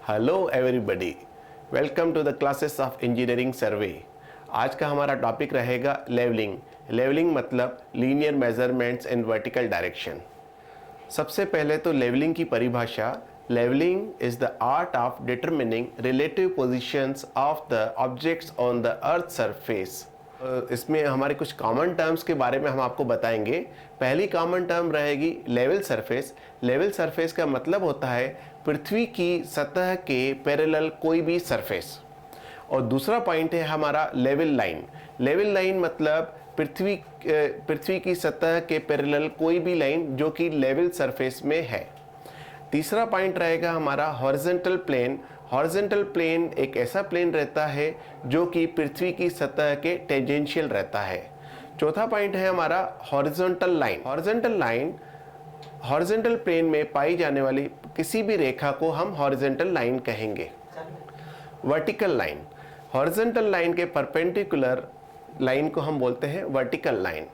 Hello everybody, welcome to the classes of engineering survey. आज का हमारा टॉपिक रहेगा लेवलिंग। लेवलिंग मतलब linear measurements in vertical direction. सबसे पहले तो लेवलिंग की परिभाषा। Levelling is the art of determining relative positions of the objects on the earth surface. इसमें हमारे कुछ कॉमन टर्म्स के बारे में हम आपको बताएंगे। पहली कॉमन टर्म रहेगी लेवल सरफेस। लेवल सरफेस का मतलब होता है पृथ्वी की सतह के पैरेलल कोई भी सरफेस। और दूसरा पॉइंट है हमारा लेवल लाइन। लेवल लाइन मतलब पृथ्वी की सतह के पैरेलल कोई भी लाइन जो कि लेवल सरफेस में है। तीसरा पॉइंट रहेगा हमारा हॉरिजॉन्टल प्लेन। हॉरिजॉन्टल प्लेन एक ऐसा प्लेन रहता है जो कि पृथ्वी की सतह के टेंजेंशियल रहता है। चौथा पॉइंट है हमारा horizontal line. Horizontal line horizontal plane में पाई जाने वाली किसी भी रेखा को हम हॉरिजॉन्टल लाइन कहेंगे। वर्टिकल लाइन, हॉरिजॉन्टल लाइन के परपेंडिकुलर लाइन को हम बोलते हैं वर्टिकल लाइन।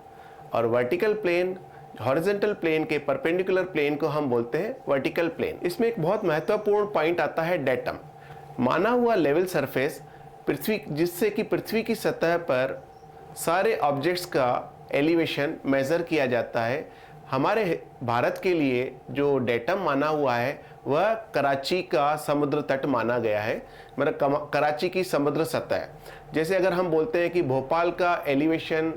और वर्टिकल प्लेन हॉरिजॉन्टल प्लेन के परपेंडिकुलर प्लेन को हम बोलते हैं वर्टिकल प्लेन। इसमें एक बहुत महत्वपूर्ण पॉइंट आता है डेटम। माना हुआ लेवल सरफेस जिससे कि पृथ्वी की सतह पर सारे ऑब्जेक्ट्स का एलिवेशन मेज़र किया जाता है। हमारे भारत के लिए जो डेटम माना हुआ है वह कराची का समुद्र तट माना गया है, मतलब कराची की समुद्र सतह। जैसे अगर हम बोलते हैं कि भोपाल का एलिवेशन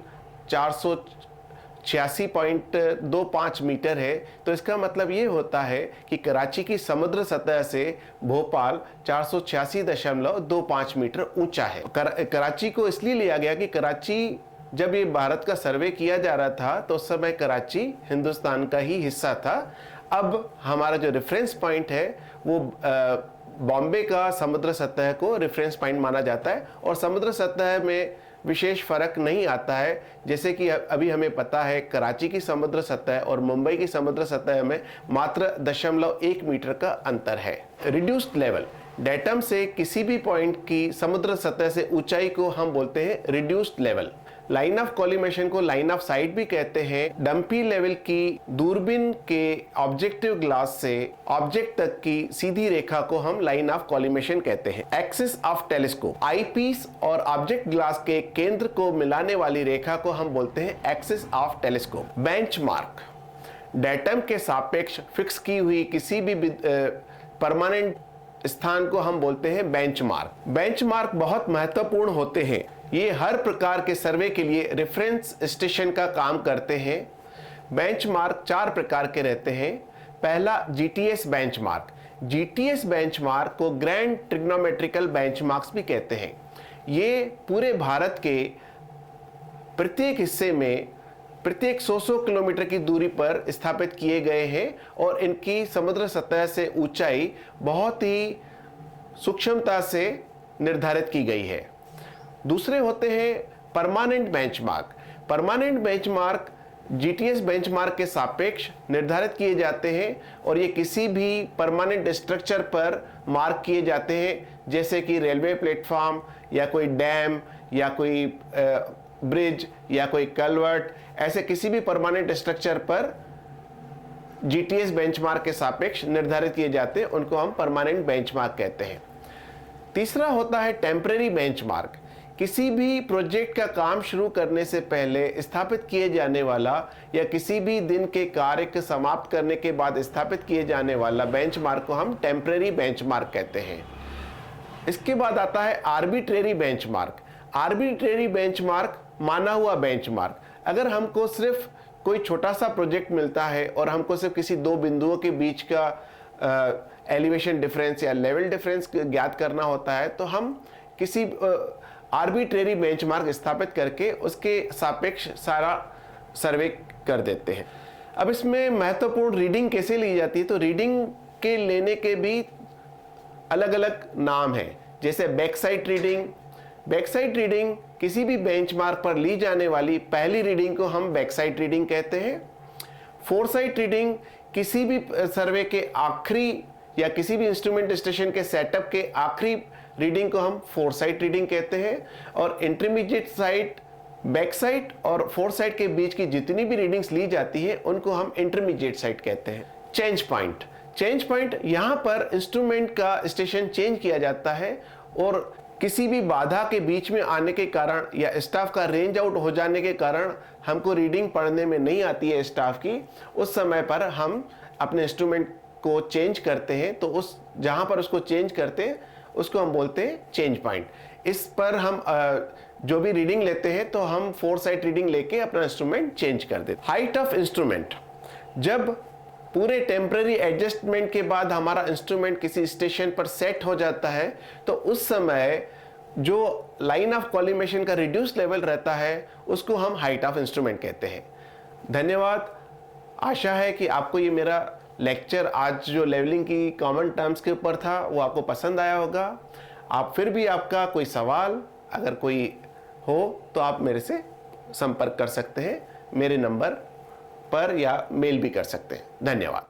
486.25 मीटर है, तो इसका मतलब ये होता है कि कराची की समुद्र सतह से भोपाल 486.25 मीटर ऊंचा है। कराची को इसलिए लिया गया कि कराची, जब ये भारत का सर्वे किया जा रहा था तो उस समय कराची हिंदुस्तान का ही हिस्सा था। अब हमारा जो रेफरेंस पॉइंट है वो बॉम्बे का समुद्र सतह को रेफरेंस पॉइंट माना जाता है। और समुद्र सतह में विशेष फर्क नहीं आता है। जैसे कि अभी हमें पता है कराची की समुद्र सतह और मुंबई की समुद्र सतह में मात्र 0.1 मीटर का अंतर है। रिड्यूस्ड लेवल, डेटम से किसी भी पॉइंट की समुद्र सतह से ऊंचाई को हम बोलते हैं reduced level. Line of collimation को लाइन ऑफ साइट भी कहते हैं। डंपी लेवल की दूरबीन के ऑब्जेक्टिव ग्लास से ऑब्जेक्ट तक की सीधी रेखा को हम लाइन ऑफ कॉलिमेशन कहते हैं। एक्सिस ऑफ टेलीस्कोप, आईपीस और ऑब्जेक्ट ग्लास के केंद्र को मिलाने वाली रेखा को हम बोलते हैं axis of telescope. Benchmark, datum के सापेक्ष फिक्स की हुई किसी भी परमानेंट स्थान को हम बोलते हैं बेंचमार्क। बेंचमार्क बहुत महत्वपूर्ण होते हैं। ये हर प्रकार के सर्वे के लिए रेफरेंस स्टेशन का काम करते हैं। बेंचमार्क 4 प्रकार के रहते हैं। पहला जीटीएस बेंचमार्क। जीटीएस बेंचमार्क को ग्रैंड ट्रिग्नोमेट्रिकल बेंचमार्क्स भी कहते हैं। ये पूरे भारत के प्रत्येक हिस्से में प्रत्येक 100 किलोमीटर की दूरी पर स्थापित किए गए हैं और इनकी समुद्र सतह से ऊंचाई बहुत ही सूक्ष्मता से निर्धारित की गई है। दूसरे होते हैं permanent benchmark. Permanent benchmark GTS benchmark के सापेक्ष निर्धारित किए जाते हैं और ये किसी भी परमानेंट स्ट्रक्चर पर मार्क किए जाते हैं, जैसे कि रेलवे प्लेटफॉर्म या कोई डैम या कोई ब्रिज या कोई कलवर्ट। ऐसे किसी भी परमानेंट स्ट्रक्चर पर जीटीएस बेंचमार्क के सापेक्ष निर्धारित किए जाते हैं, उनको हम परमानेंट बेंचमार्क कहते हैं। तीसरा होता है टेम्परेरी बेंचमार्क। किसी भी प्रोजेक्ट का काम शुरू करने से पहले स्थापित किए जाने वाला या किसी भी दिन के कार्य को समाप्त करने के बाद स्थापित किए जाने वाला बेंचमार्क को हम टेम्परेरी बेंचमार्क कहते हैं। इसके बाद आता है आर्बिट्रेरी बेंचमार्क। आर्बिट्रेरी बेंचमार्क माना हुआ बेंचमार्क। अगर हमको सिर्फ कोई छोटा सा प्रोजेक्ट मिलता है और हमको सिर्फ किसी 2 बिंदुओं के बीच का एलिवेशन डिफरेंस या लेवल डिफरेंस ज्ञात करना होता है, तो हम किसी आर्बिट्रेरी बेंचमार्क स्थापित करके उसके सापेक्ष सारा सर्वे कर देते हैं। अब इसमें महत्वपूर्ण रीडिंग कैसे ली जाती है, तो रीडिंग के लेने के भी अलग अलग नाम हैं। जैसे बैकसाइड रीडिंग। बैकसाइड रीडिंग किसी भी बेंचमार्क पर ली जाने वाली पहली रीडिंग को हम बैकसाइड रीडिंग कहते हैं। फोरसाइड रीडिंग किसी भी सर्वे के आखिरी या किसी भी इंस्ट्रूमेंट स्टेशन के सेटअप के आखिरी रीडिंग को हम फोरसाइट रीडिंग कहते हैं। और इंटरमीडिएट साइट, बैक साइट और फोरसाइट के बीच की जितनी भी रीडिंग्स ली जाती है उनको हम इंटरमीडिएट साइट कहते हैं। चेंज पॉइंट, चेंज पॉइंट, यहाँ पर इंस्ट्रूमेंट का स्टेशन चेंज किया जाता है और किसी भी बाधा के बीच में आने के कारण या स्टाफ का रेंज आउट हो जाने के कारण हमको रीडिंग पढ़ने में नहीं आती है स्टाफ की, उस समय पर हम अपने इंस्ट्रूमेंट को चेंज करते हैं। तो उस जहाँ पर उसको चेंज करते हैं उसको हम बोलते हैं चेंज पॉइंट। इस पर हम जो भी रीडिंग लेते हैं तो हम 4 साइड रीडिंग लेके अपना इंस्ट्रूमेंट चेंज कर देते हैं। हाइट ऑफ इंस्ट्रूमेंट, जब पूरे टेम्पररी एडजस्टमेंट के बाद हमारा इंस्ट्रूमेंट किसी स्टेशन पर सेट हो जाता है तो उस समय जो लाइन ऑफ कॉलिमेशन का रिड्यूस लेवल रहता है उसको हम हाइट ऑफ इंस्ट्रूमेंट कहते हैं। धन्यवाद। आशा है कि आपको ये मेरा लेक्चर आज जो लेवलिंग की कॉमन टर्म्स के ऊपर था वो आपको पसंद आया होगा। आप फिर भी आपका कोई सवाल अगर कोई हो तो आप मेरे से संपर्क कर सकते हैं, मेरे नंबर पर, या मेल भी कर सकते हैं। धन्यवाद।